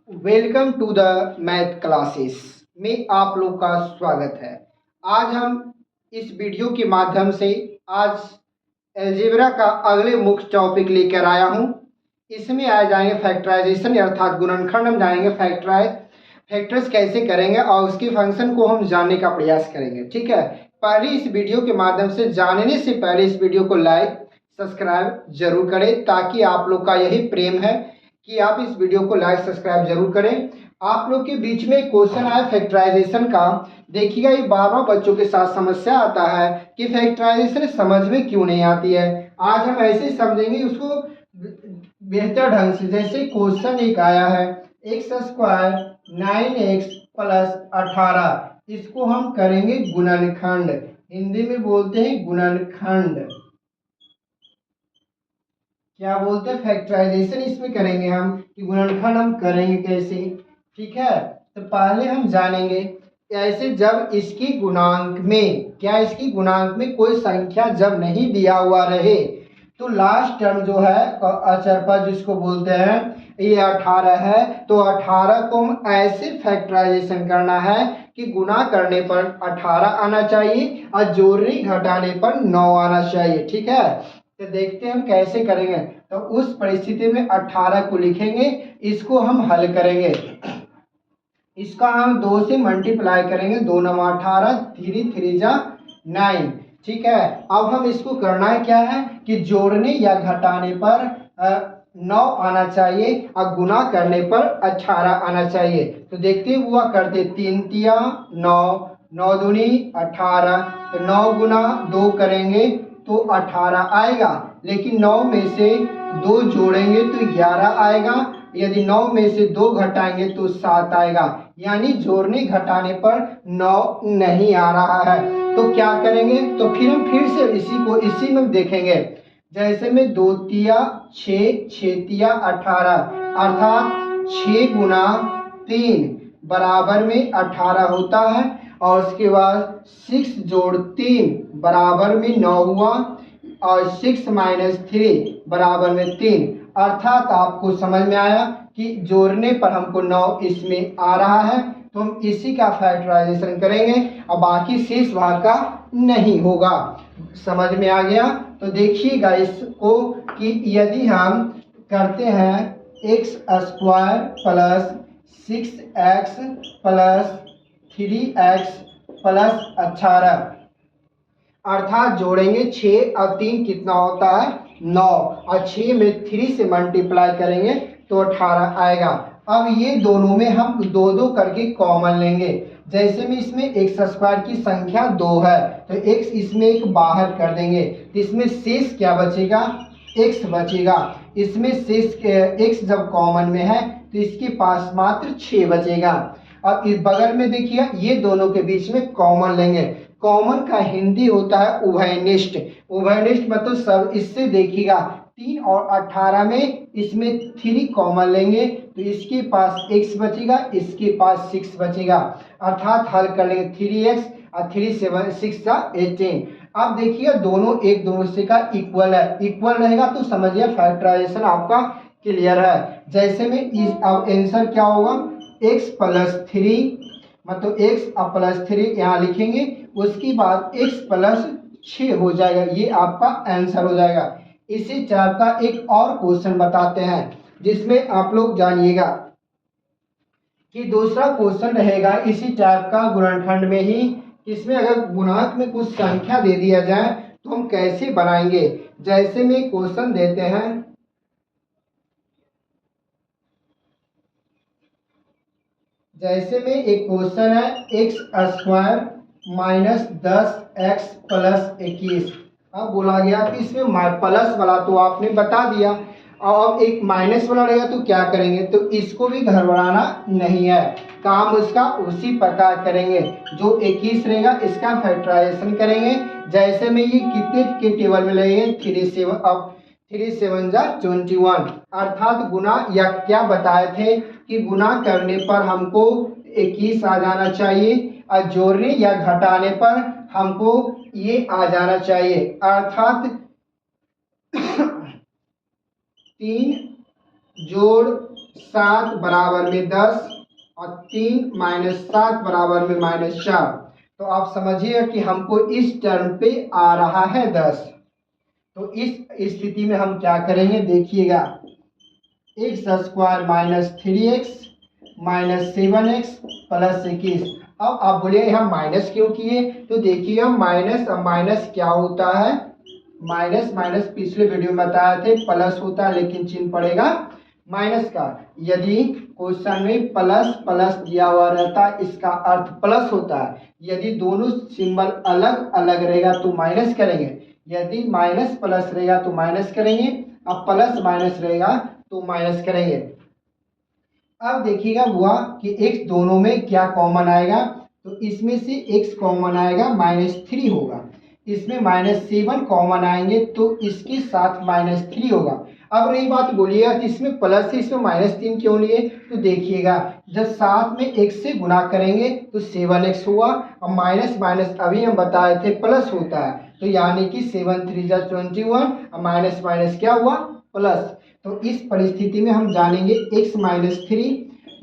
Welcome to the math classes में आप लोग का स्वागत है। आज हम इस वीडियो के माध्यम से आज अलजेब्रा का अगले मुख्य टॉपिक लेकर आया हूँ। इसमें आ जाएंगे फैक्टराइजेशन अर्थात गुणनखंड हम जानेंगे, फैक्टर्स कैसे करेंगे और उसके फंक्शन को हम जानने का प्रयास करेंगे। ठीक है, पहले इस वीडियो के माध्यम से जानने से पहले इस वीडियो को लाइक सब्सक्राइब जरूर करें, ताकि आप लोग का यही प्रेम है कि आप इस वीडियो को लाइक सब्सक्राइब जरूर करें। आप लोग के बीच में क्वेश्चन आया फैक्टराइजेशन का, देखिएगा ये बार बार बच्चों के साथ समस्या आता है कि फैक्टराइजेशन समझ में क्यों नहीं आती है। आज हम ऐसे समझेंगे उसको बेहतर ढंग से। जैसे क्वेश्चन एक आया है x² 9x प्लस 18, इसको हम करेंगे गुणनखंड, हिंदी में बोलते हैं गुणनखंड। क्या बोलते हैं, फैक्टराइजेशन इसमें करेंगे हम कि गुणनखंड हम करेंगे कैसे। ठीक है, तो पहले हम जानेंगे ऐसे जब इसकी गुणांक में इसकी गुणांक में कोई संख्या जब नहीं दिया हुआ रहे तो लास्ट टर्म जो है अचरपा जिसको बोलते हैं ये 18 है, तो 18 को हम ऐसे फैक्टराइजेशन करना है कि गुणा करने पर 18 आना चाहिए और जोड़ने घटाने पर 9 आना चाहिए। ठीक है, तो देखते हैं हम कैसे करेंगे। तो उस परिस्थिति में 18 को लिखेंगे, इसको हम हल करेंगे, इसका हम 2 से मल्टीप्लाई करेंगे, 2 9 18, 3 3 जा 9। ठीक है, अब हम इसको करना है क्या है कि जोड़ने या घटाने पर 9 आना चाहिए और गुना करने पर 18 आना चाहिए। तो देखते हुआ करते, 3 तिया 9, 9 दूनी 18, तो 9 गुना 2 करेंगे तो 18 आएगा, लेकिन 9 में से 2 जोड़ेंगे तो 11 आएगा, यदि 9 में से 2 घटाएंगे तो 7 आएगा, यानी जोड़ने घटाने पर 9 नहीं आ रहा है। तो क्या करेंगे, तो फिर हम फिर से इसी में देखेंगे। जैसे में 2 तिया 6, 6 तिया 18, अर्थात 6 गुना 3 बराबर में 18 होता है, और उसके बाद 6 जोड़ 3 बराबर में 9 हुआ, और 6 माइनस 3 बराबर में 3, अर्थात आपको समझ में आया कि जोड़ने पर हमको 9 इसमें आ रहा है, तो हम इसी का फैक्टराइजेशन करेंगे और बाकी शेष भाग का नहीं होगा। समझ में आ गया। तो देखिएगा इसको कि यदि हम करते हैं x² plus 6x plus 3x plus 18, अर्थात जोड़ेंगे 6 और 3 कितना होता है 9, और 6 में 3 से मल्टीप्लाई करेंगे तो 18 आएगा। अब ये दोनों में हम 2 2 करके कॉमन लेंगे। जैसे में इसमें x² की संख्या 2 है, तो x इसमें एक बाहर कर देंगे, तो इसमें शेष क्या बचेगा, x बचेगा। इसमें शेष x जब कॉमन में है तो इसके पास मात्र 6 बचेगा। अब इस बगल में देखिए ये दोनों के बीच में कॉमन लेंगे। कॉमन का हिंदी होता है उभयनिष्ठ। उभयनिष्ठ मतलब सब, इससे देखिएगा 3 और 18 में इसमें 3 कॉमन लेंगे तो इसके पास x बचेगा, इसके पास 6 बचेगा, अर्थात हल कर लेंगे 3x और 3 7 6 का 18। अब देखिए दोनों एक दूसरे का इक्वल है, इक्वल रहेगा तो समझिए फैक्टराइजेशन आपका क्लियर है। जैसे में इस अब आंसर क्या होगा, x प्लस 3 मतलब x प्लस 3 यहाँ लिखेंगे, उसके बाद x प्लस 6 हो जाएगा, ये आपका आंसर हो जाएगा। इसी टाइप का एक और क्वेश्चन बताते हैं जिसमें आप लोग जानिएगा कि दूसरा क्वेश्चन रहेगा इसी टाइप का गुणनखंड में ही। इसमें अगर गुणांक में कुछ संख्या दे दिया जाए तो हम कैसे बनाएंगे। जैसे में क्वेश्चन देते हैं, जैसे में एक क्वेश्चन है x² माइनस 10x प्लस 21। अब बोला गया कि इसमें प्लस वाला तो आपने बता दिया, और एक माइनस वाला रहेगा तो क्या करेंगे, तो इसको भी घबराना नहीं है, काम उसका उसी प्रकार करेंगे। जो 21 रहेगा इसका फैक्टराइजेशन करेंगे। जैसे में ये कितने के टेबल में लगेंगे, 3 7, अब 3 7 जा 21, अर्थात गुना या क्या बताए थे कि गुना करने पर हमको 21 आ जाना चाहिए और जोड़ने या घटाने पर हमको ये आ जाना चाहिए, अर्थात 3 जोड़ 7 बराबर में 10 और 3 माइनस 7 बराबर में -4। तो आप समझिए कि हमको इस टर्म पे आ रहा है 10। तो इस स्थिति में हम क्या करेंगे, देखिएगा x square minus 3x minus 7x plus 21। अब आप बोलिए यहाँ माइनस क्यों किए, तो देखिएगा माइनस, अब माइनस क्या होता है, माइनस माइनस पिछले वीडियो में बताए थे प्लस होता है, लेकिन चिन्ह पड़ेगा माइनस का। यदि क्वेश्चन में प्लस प्लस दिया हुआ रहता है, इसका अर्थ प्लस होता है। यदि दोनों सिंबल अलग अलग रहेगा तो माइनस करेंगे, यदि माइनस प्लस रहेगा तो माइनस करेंगे, अब प्लस माइनस रहेगा तो माइनस करेंगे। अब देखिएगा हुआ कि x दोनों में क्या कॉमन आएगा, तो इसमें से x कॉमन आएगा -3 होगा, इसमें -7 कॉमन आएंगे तो इसके साथ -3 होगा। अब रही बात, बोलिएगा कि इसमें प्लस है इसमें -3 क्यों लिए, तो देखिएगा जब साथ में x से गुना करेंगे तो 7x हुआ, और माइनस माइनस अभी हम बताए थे प्लस होता है, तो यानी कि 7 3 जा 21 और माइनस माइनस क्या हुआ, प्लस। तो इस परिस्थिति में हम जानेंगे x - 3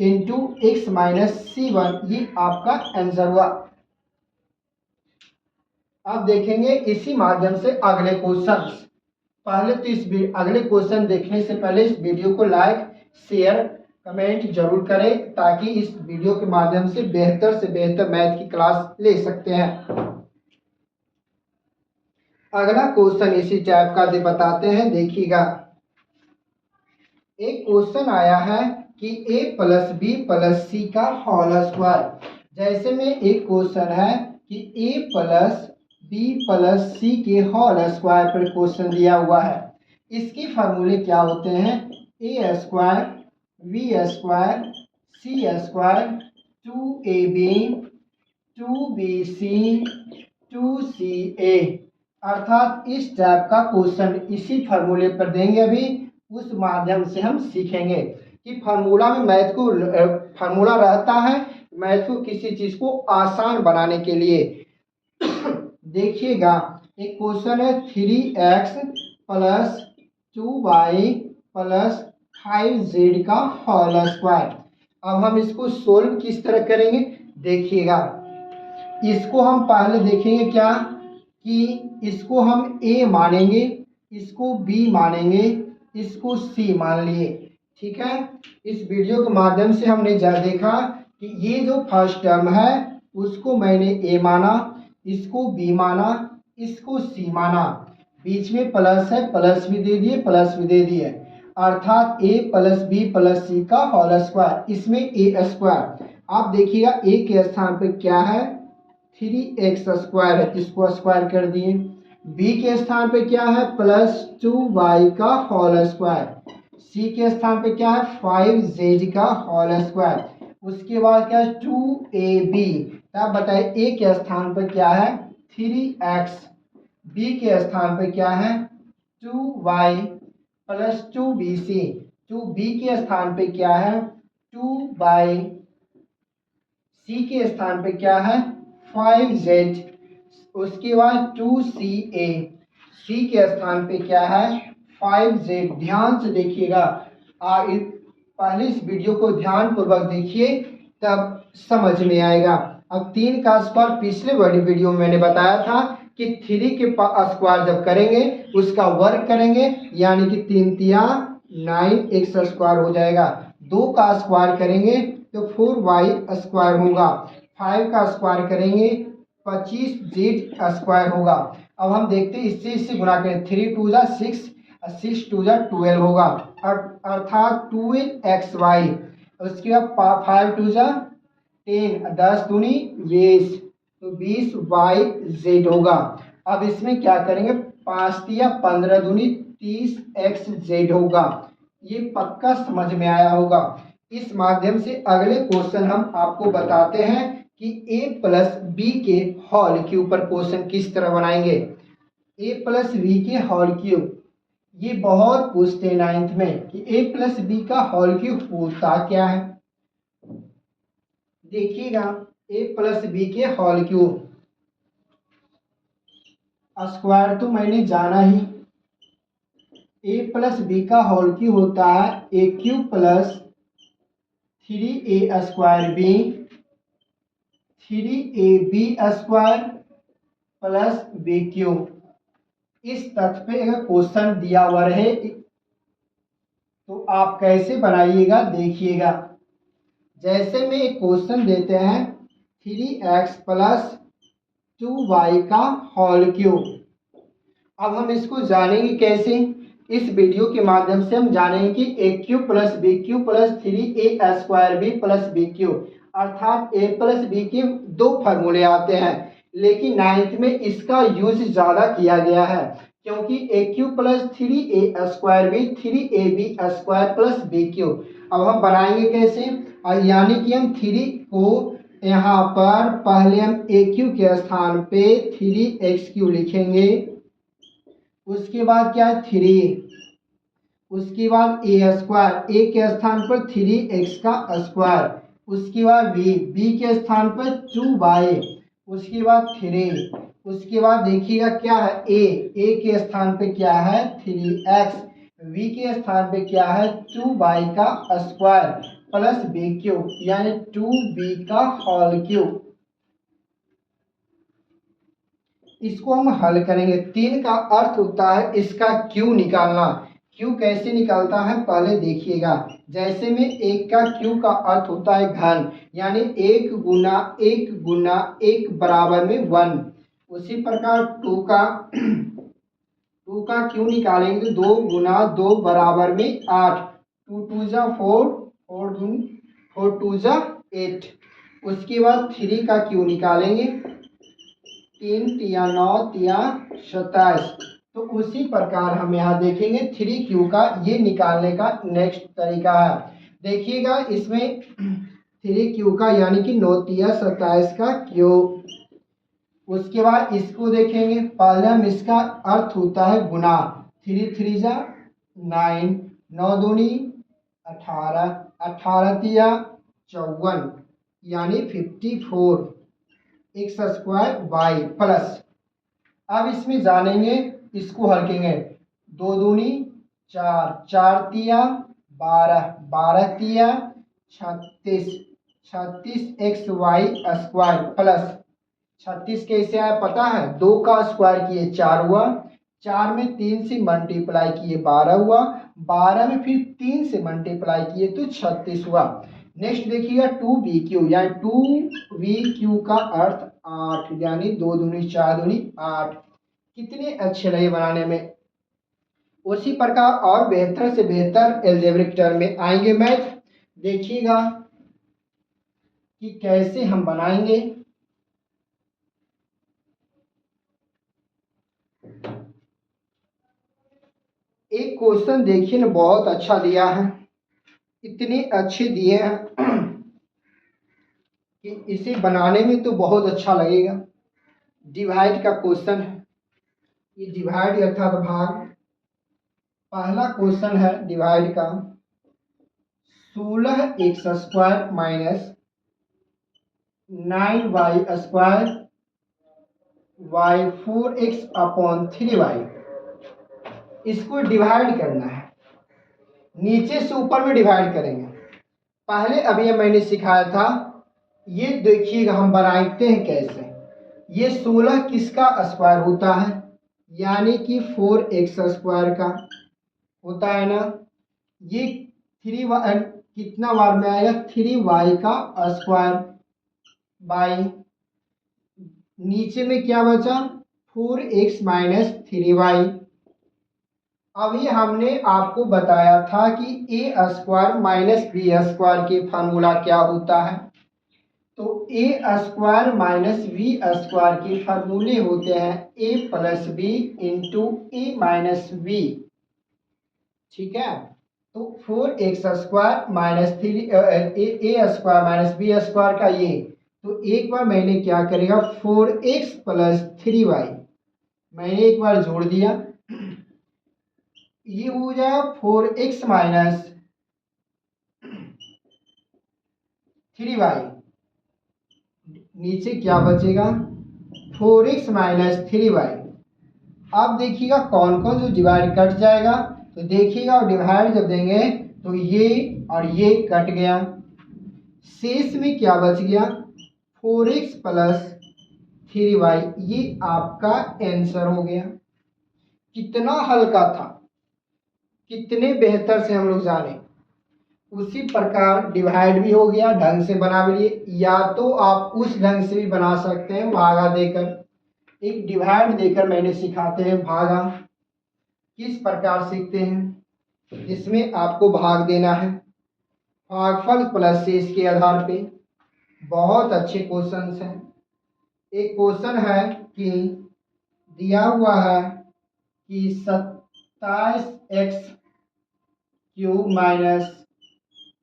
इंटू एक्स -7, ये आपका आंसर हुआ। अब देखेंगे इसी माध्यम से अगले क्वेश्चन। पहले तो इस अगले क्वेश्चन देखने से पहले इस वीडियो को लाइक शेयर कमेंट जरूर करें, ताकि इस वीडियो के माध्यम से बेहतर मैथ की क्लास ले सकते हैं। अगला क्वेश्चन इसी टाइप का बताते हैं, देखिएगा एक क्वेश्चन आया है कि a प्लस बी प्लस सी का होल स्क्वायर। जैसे में एक क्वेश्चन है कि a प्लस बी प्लस सी के होल स्क्वायर पर क्वेश्चन दिया हुआ है। इसके फार्मूले क्या होते हैं, a square B square C square 2ab 2bc 2ca, अर्थात इस टाइप का क्वेश्चन इसी फार्मूले पर देंगे। अभी उस माध्यम से हम सीखेंगे कि फार्मूला में मैथ को फार्मूला रहता है मैथ को किसी चीज को आसान बनाने के लिए। देखिएगा एक क्वेश्चन है 3x plus 2y plus 5z का होल स्क्वायर। अब हम इसको सोल्व किस तरह करेंगे, देखिएगा इसको हम पहले देखेंगे क्या कि इसको हम a मानेंगे, इसको b मानेंगे, इसको c मान लिए, ठीक है। इस वीडियो के माध्यम से हमने देखा कि ये जो फर्स्ट टर्म है उसको मैंने a माना, इसको b माना, इसको c माना, बीच में प्लस है प्लस भी दे दिए प्लस भी दे दिए, अर्थात a प्लस बी प्लस सी का होल स्क्वायर, इसमें a स्क्वायर। आप देखिएगा a के स्थान पे क्या है 3x स्क्वायर है, इसको स्क्वायर कर दिए। b के स्थान पे क्या है +2y का होल स्क्वायर, c के स्थान पे क्या है 5z का होल स्क्वायर, उसके बाद क्या है 2ab। तब बताइए a के स्थान पर क्या है 3x, b के स्थान पे क्या है 2y प्लस 2bc, 2b के स्थान पे क्या है 2y, c के स्थान पे क्या है 5z, उसके बाद 2ca, c के स्थान पे क्या है 5z। ध्यान से देखिएगा, पहले इस वीडियो को ध्यान पूर्वक देखिए तब समझ में आएगा। अब 3 का स्क्वायर पिछले बड़ी वीडियो में मैंने बताया था कि 3 के स्क्वायर जब करेंगे उसका वर्ग करेंगे, यानी कि 3 तिया 9x स्क्वायर हो जाएगा। 2 का स्क्वायर करेंगे तो 4y स्क्वायर होगा, 5 का स्क्वायर करेंगे 25z स्क्वायर होगा। अब हम देखते हैं इससे गुणा करें, 3 2 जा 6 6 2 जा 12 होगा, अर्थात 12xy। उसके बाद 5 2 जा 10 10 दूनी 20, तो 20yz होगा। अब इसमें क्या करेंगे 5 तिया 15 दूनी 30xz होगा। ये पक्का समझ में आया होगा। इस माध्यम से अगले क्वेश्चन हम आपको बताते हैं कि a प्लस बी के होल क्यूब पर क्वेश्चन किस तरह बनाएंगे। a प्लस बी के होल क्यूब, ये बहुत पूछते हैं 9th में कि a प्लस बी का होल क्यूब होता क्या है। देखिएगा a प्लस बी के होल क्यूब, स्क्वायर तो मैंने जाना ही, a प्लस बी का होल क्यूब होता है a cube plus 3a² b 3ab² plus BQ। इस तथ्य पे अगर क्वेश्चन दिया हुआ रहे तो आप कैसे बनाइएगा देखिएगा। जैसे में एक क्वेश्चन देते हैं 3x प्लस 2y का होल क्यूब। अब हम इसको जानेंगे कैसे। इस वीडियो के माध्यम से हम जानेंगे कि AQ plus BQ plus 3a² plus BQ, अर्थात a प्लस b के दो फार्मूले आते हैं, लेकिन 9th में इसका यूज ज़्यादा किया गया है क्योंकि AQ plus 3a² 3ab² plus BQ। अब हम बनाएंगे कैसे, यानी कि हम 3 को यहाँ पर पहले हम AQ के स्थान पे 3x³ लिखेंगे, उसके बाद क्या है 3, उसके बाद a² के स्थान पर 3x², उसके बाद b के स्थान पर 2y, उसके बाद 3, उसके बाद देखिएगा क्या है a के स्थान पे क्या है 3x, v के स्थान पे क्या है 2y का स्क्वायर प्लस BQ यानी 2b का होल क्यूब। इसको हम हल करेंगे। 3 का अर्थ होता है इसका क्यू निकालना। क्यू कैसे निकालता है पहले देखिएगा। जैसे में 1 का क्यू का अर्थ होता है घन, यानी 1 गुना 1 गुना 1 बराबर में 1। उसी प्रकार 2 का क्यू निकालेंगे 2 गुना 2 बराबर में 8, 2 2 जा 4, 4 2 जा 8। उसके बाद 3 का क्यू निकालेंगे, 3 तिया 9 तिया 27। तो उसी प्रकार हम यहाँ देखेंगे 3Q का ये निकालने का नेक्स्ट तरीका है। देखिएगा इसमें 3Q का यानी कि 9 तिया 27 का क्यूब। उसके बाद इसको देखेंगे, पहले हम इसका अर्थ होता है गुना, 3 3 जा 9, 9 दूनी 18, 18 तिया 54 यानी 54 x² y प्लस। अब इसमें जानेंगे, इसको हल करेंगे, 2 दूनी 4, 4 तिया 12, 12 तिया 36, 36 xy² प्लस 36 कैसे आया पता है, 2 का स्क्वायर किए 4 हुआ, 4 में 3 से मल्टीप्लाई किए 12 हुआ, 12 में फिर 3 से मल्टीप्लाई किए तो 36 हुआ। नेक्स्ट देखिएगा 2BQ यानी 2BQ का अर्थ 8 यानी 2 दूनी 4 दूनी 8। कितने अच्छे लगे बनाने में। उसी प्रकार और बेहतर से बेहतर एल्जेब्रिक टर्म में आएंगे मैथ, देखिएगा कि कैसे हम बनाएंगे। एक क्वेश्चन देखिए ना, बहुत अच्छा दिया है, इतने अच्छे दिए हैं कि इसे बनाने में तो बहुत अच्छा लगेगा। डिवाइड का क्वेश्चन है, ये डिवाइड अर्थात भाग। पहला क्वेश्चन है डिवाइड का, 16x² minus 9y² y 4x/3y। इसको डिवाइड करना है, नीचे से ऊपर में डिवाइड करेंगे। पहले अभी मैंने सिखाया था, ये देखिएगा हम बनाते हैं कैसे। ये 16 किसका स्क्वायर होता है, यानी कि 4x² का होता है ना। ये 3y कितना बार में आएगा, 3y का स्क्वायर बाई, नीचे में क्या बचा 4x माइनस 3y। अभी हमने आपको बताया था कि a² माइनस b² के फार्मूला क्या होता है। तो a² माइनस b² के फार्मूले होते हैं a plus B into a minus B. ठीक है, तो 4x² minus 3 a² minus b² का ये, तो एक बार मैंने क्या करेगा 4x प्लस 3y मैंने एक बार जोड़ दिया, ये हो जाएगा 4x माइनस 3y, नीचे क्या बचेगा 4x माइनस 3y। अब देखिएगा कौन कौन जो डिवाइड कट जाएगा, तो देखिएगा डिवाइड जब देंगे तो ये और ये कट गया, शेष में क्या बच गया 4x प्लस 3y। ये आपका आंसर हो गया। कितना हल्का था, कितने बेहतर से हम लोग जाने। उसी प्रकार डिवाइड भी हो गया, ढंग से बना भी लिए। या तो आप उस ढंग से भी बना सकते हैं भागा देकर। एक डिवाइड देकर मैंने सिखाते हैं भागा किस प्रकार सीखते हैं। इसमें आपको भाग देना है भागफल प्लस शेष के आधार पे। बहुत अच्छे क्वेश्चन हैं। एक क्वेश्चन है कि दिया हुआ है कि 27x³ माइनस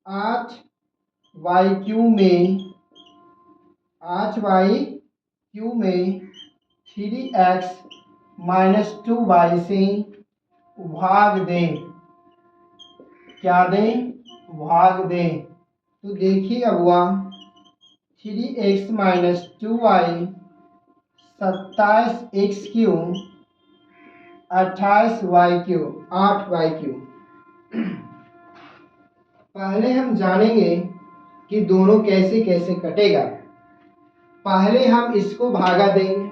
8y³ में 3x माइनस 2y से भाग दें। क्या दें? भाग दें। तो देखिए अब हुआ 3x minus 2y 27x³ 28y³। 8y³। पहले हम जानेंगे कि दोनों कैसे कैसे कटेगा। पहले हम इसको भागा देंगे।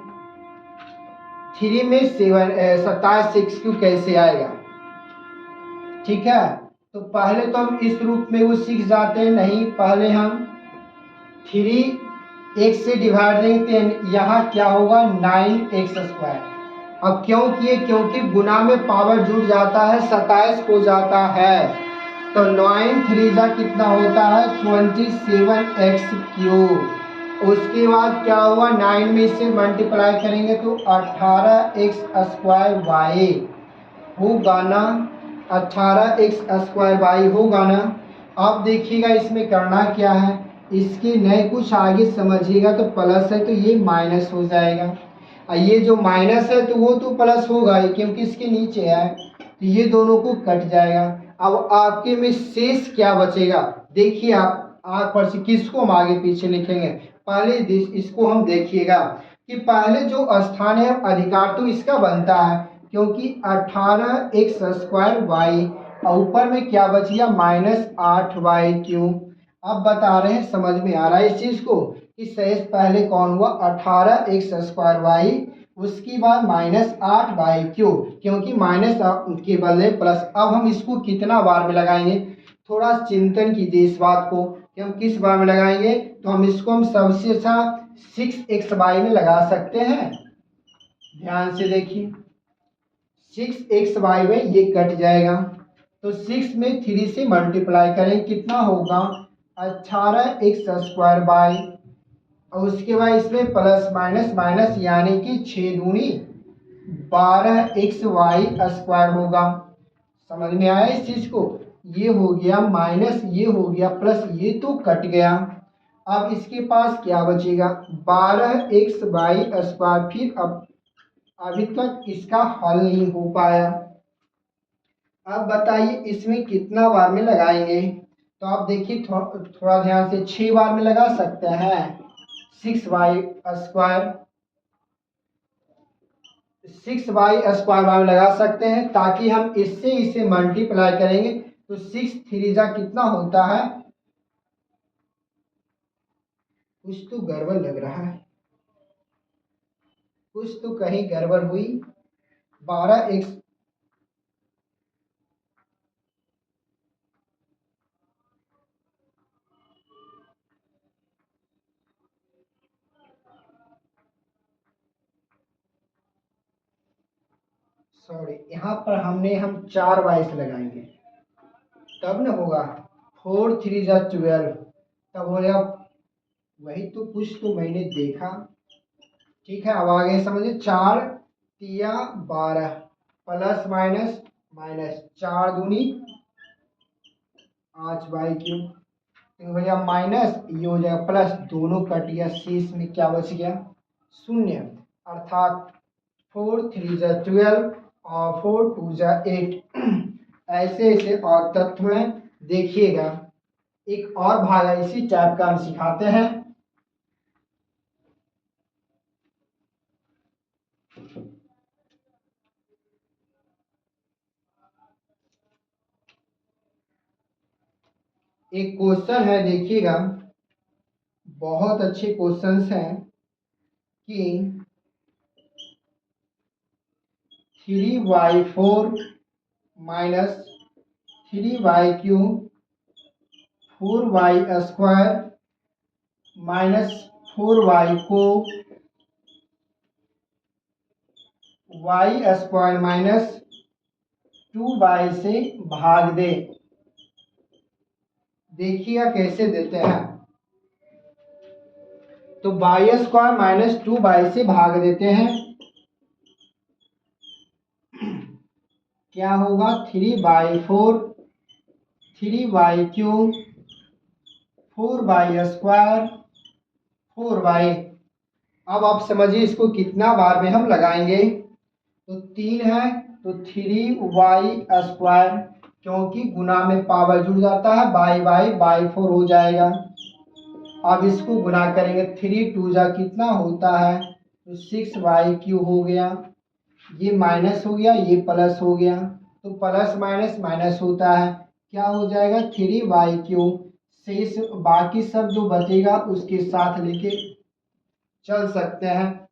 3 में 27x³ कैसे आएगा, ठीक है। तो पहले तो हम इस रूप में वो सीख जाते हैं। नहीं, पहले हम 3x से डिवाइड देंगे तो यहाँ क्या होगा 9x²। अब क्यों किए? क्योंकि गुना में पावर जुड़ जाता है 27 हो जाता है। तो 9 3 जा कितना होता है 27x³। उसके बाद क्या हुआ 9 में से मल्टीप्लाई करेंगे तो 18x² होगा ना। 18x² होगा ना। अब देखिएगा इसमें करना क्या है, इसके नए कुछ आगे समझिएगा तो प्लस है तो ये माइनस हो जाएगा। और ये जो माइनस है तो वो तो प्लस होगा ही क्योंकि इसके नीचे है। तो ये दोनों को कट जाएगा। अब आपके में शेष क्या बचेगा? देखिए आप आग पर से किसको हम आगे पीछे लिखेंगे। पहले इसको हम देखिएगा कि पहले जो स्थान है अधिकार तो इसका बनता है क्योंकि 18x² और ऊपर में क्या बच गया -8y³। अब बता रहे हैं, समझ में आ रहा है इस चीज को कि शेष पहले कौन हुआ 18x², उसके बाद -8y³ क्योंकि माइनस के बदले प्लस। अब हम इसको कितना बार में लगाएंगे, थोड़ा चिंतन कीजिए इस बात को कि हम किस बार में लगाएंगे। तो हम इसको हम सबसे अच्छा 6xy में लगा सकते हैं। ध्यान से देखिए 6xy में ये कट जाएगा तो 6 में 3 से मल्टीप्लाई करें कितना होगा 18x² और उसके बाद इसमें प्लस माइनस माइनस यानी कि 6 दूनी 12xy² होगा। समझ में आया इस चीज को? ये हो गया माइनस, ये हो गया प्लस, ये तो कट गया। अब इसके पास क्या बचेगा 12xy²। फिर अब अभी तक इसका हल नहीं हो पाया। अब बताइए इसमें कितना बार में लगाएंगे। तो आप देखिए थोड़ा ध्यान से 6 बार में लगा सकते हैं 6y² 6y² बार में लगा सकते हैं ताकि हम इससे इसे मल्टीप्लाई करेंगे तो 6 3 जा कितना होता है। कुछ तो गड़बड़ लग रहा है, कुछ तो कहीं गड़बड़ हुई। 12x सॉरी, यहाँ पर हम 4y से लगाएंगे तब न होगा। 4 3 जा 12 तब हो जाएगा। वही तो कुछ तो मैंने देखा। ठीक है, अब आगे समझिए 4 तिया 12 प्लस माइनस माइनस 4 दूनी 8y³। तो भैया माइनस ये हो जाएगा प्लस, दोनों कट गया, शेष में क्या बच गया 0। अर्थात 4 3 जा 12 और 4 2 जा 8। ऐसे ऐसे और तत्व में देखिएगा। एक और भाग इसी टाइप का हम सिखाते हैं। एक क्वेश्चन है देखिएगा बहुत अच्छे क्वेश्चंस हैं कि 3y4 minus 3y3 4y² minus 4y को y² माइनस 2y से भाग दे। देखिएगा कैसे देते हैं। तो y² माइनस 2y से भाग देते हैं, क्या होगा 3y4 3y3 4y² 4y। अब आप समझिए इसको कितना बार में हम लगाएंगे। तो 3 है तो 3y², क्योंकि गुना में पावर जुड़ जाता है, बाई 4 हो जाएगा। अब इसको गुना करेंगे, 3 2 जा कितना होता है, तो 6y³ हो गया। ये माइनस हो गया, ये प्लस हो गया, तो प्लस माइनस माइनस होता है, क्या हो जाएगा 3y³ शेष बाकी सब जो बचेगा उसके साथ लेके चल सकते हैं।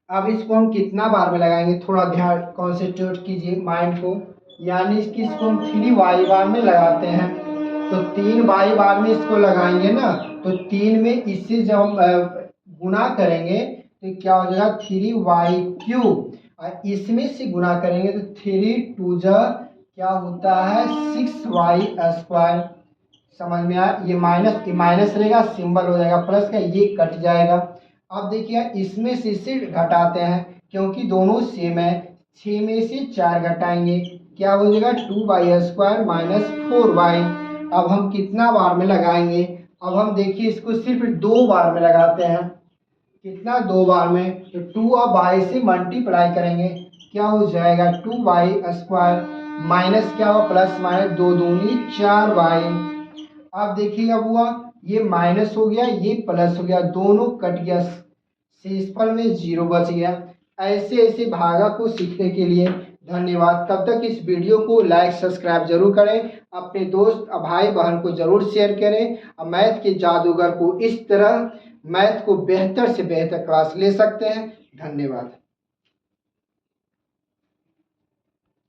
अब इसको हम कितना बार में लगाएंगे, थोड़ा ध्यान कॉन्सेंट्रेट कीजिए माइंड को। यानी इसको हम 3y बार में लगाते हैं, तो 3y बार में इसको लगाएंगे ना, तो 3 में इससे जब हम गुना करेंगे तो क्या हो जाएगा 3y³, और इसमें से गुना करेंगे तो 3 2 जा क्या होता है 6y²। समझ में आया। ये माइनस रहेगा, सिंबल हो जाएगा प्लस का, ये कट जाएगा। अब देखिए इसमें से इसे घटाते हैं, क्योंकि दोनों सेम है। 6 में से 4 घटाएंगे, क्या हो जाएगा 2y² माइनस 4y। अब हम कितना बार में लगाएंगे, अब हम देखिए इसको सिर्फ 2 बार में लगाते हैं। कितना 2 बार में, तो 2 और y से मल्टीप्लाई करेंगे, क्या हो जाएगा 2y² माइनस क्या हुआ प्लस माइनस 2 दूनी 4y। अब देखिएगा हुआ, ये माइनस हो गया, ये प्लस हो गया, दोनों कट गया, शेषफल में 0 बच गया। ऐसे ऐसे भागा को सीखने के लिए धन्यवाद। तब तक इस वीडियो को लाइक सब्सक्राइब जरूर करें, अपने दोस्त भाई बहन को जरूर शेयर करें। और मैथ के जादूगर को इस तरह मैथ को बेहतर से बेहतर क्लास ले सकते हैं। धन्यवाद।